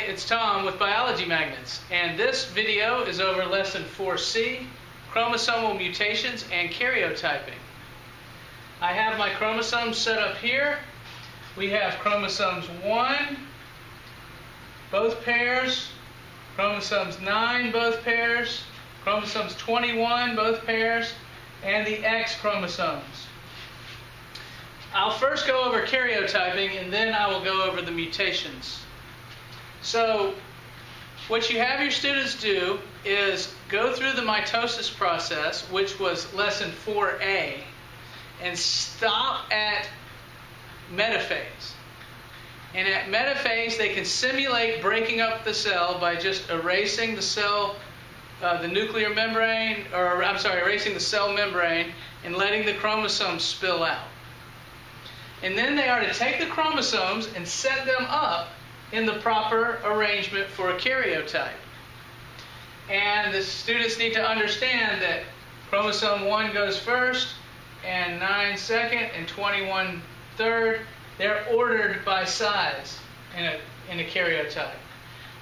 it's Tom with Biology Magnets, and this video is over Lesson 4C, Chromosomal Mutations and Karyotyping. I have my chromosomes set up here. We have chromosomes 1, both pairs, chromosomes 9, both pairs, chromosomes 21, both pairs, and the X chromosomes. I'll first go over karyotyping, and then I will go over the mutations. So what you have your students do is go through the mitosis process, which was lesson 4A, and stop at metaphase. And at metaphase, they can simulate breaking up the cell by just erasing the cell, the nuclear membrane, or I'm sorry, erasing the cell membrane and letting the chromosomes spill out. And then they are to take the chromosomes and set them up in the proper arrangement for a karyotype. And the students need to understand that chromosome 1 goes first, and 9 second, and 21 third. They're ordered by size in a karyotype,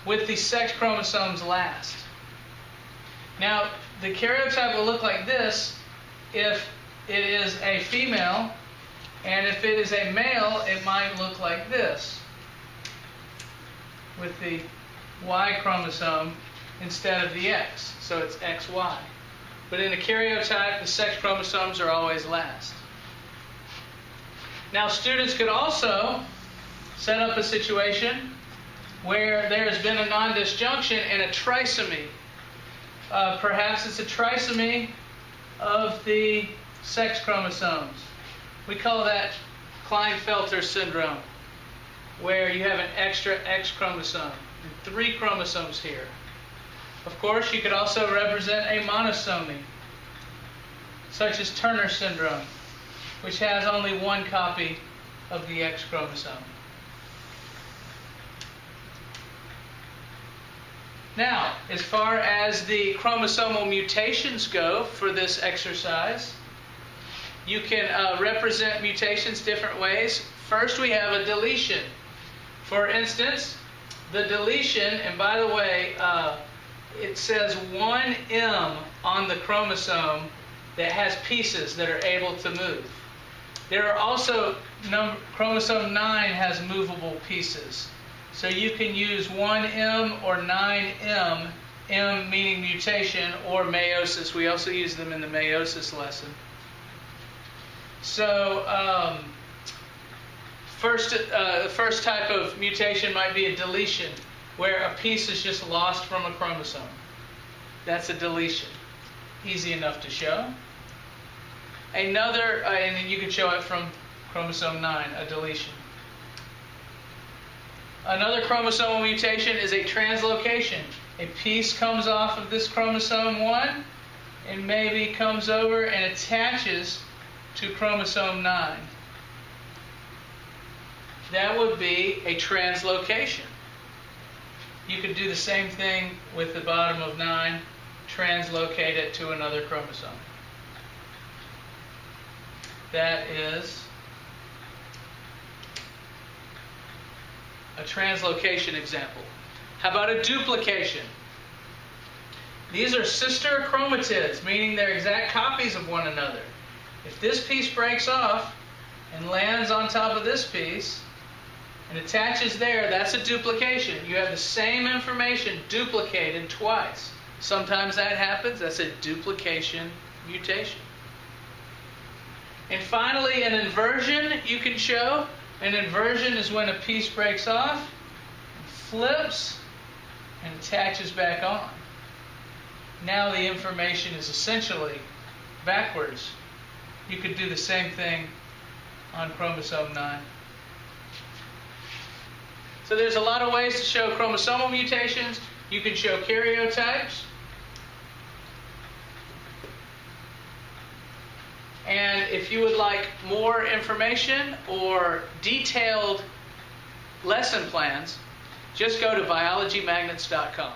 with the sex chromosomes last. Now, the karyotype will look like this if it is a female, and if it is a male, it might look like this, with the Y chromosome instead of the X, so it's XY. But in a karyotype, the sex chromosomes are always last. Now, students could also set up a situation where there has been a non-disjunction and a trisomy. Perhaps it's a trisomy of the sex chromosomes. We call that Klinefelter syndrome, where you have an extra X chromosome and 3 chromosomes here. Of course, you could also represent a monosomy, such as Turner syndrome, which has only 1 copy of the X chromosome. Now, as far as the chromosomal mutations go for this exercise, you can represent mutations different ways. First, we have a deletion. For instance, the deletion, and by the way, it says 1M on the chromosome that has pieces that are able to move. There are also, chromosome 9 has movable pieces. So you can use 1M or 9M, M meaning mutation, or meiosis. We also use them in the meiosis lesson. So the first type of mutation might be a deletion, where a piece is just lost from a chromosome. That's a deletion. Easy enough to show. Another, and then you can show it from chromosome 9, a deletion. Another chromosomal mutation is a translocation. A piece comes off of this chromosome 1 and maybe comes over and attaches to chromosome 9. That would be a translocation. You could do the same thing with the bottom of 9, translocate it to another chromosome. That is a translocation example. How about a duplication? These are sister chromatids, meaning they're exact copies of one another. If this piece breaks off and lands on top of this piece and attaches there, that's a duplication. You have the same information duplicated twice. Sometimes that happens. That's a duplication mutation. And finally, an inversion you can show. An inversion is when a piece breaks off, flips, and attaches back on. Now the information is essentially backwards. You could do the same thing on chromosome 9. So there's a lot of ways to show chromosomal mutations. You can show karyotypes. And if you would like more information or detailed lesson plans, just go to biologymagnets.com.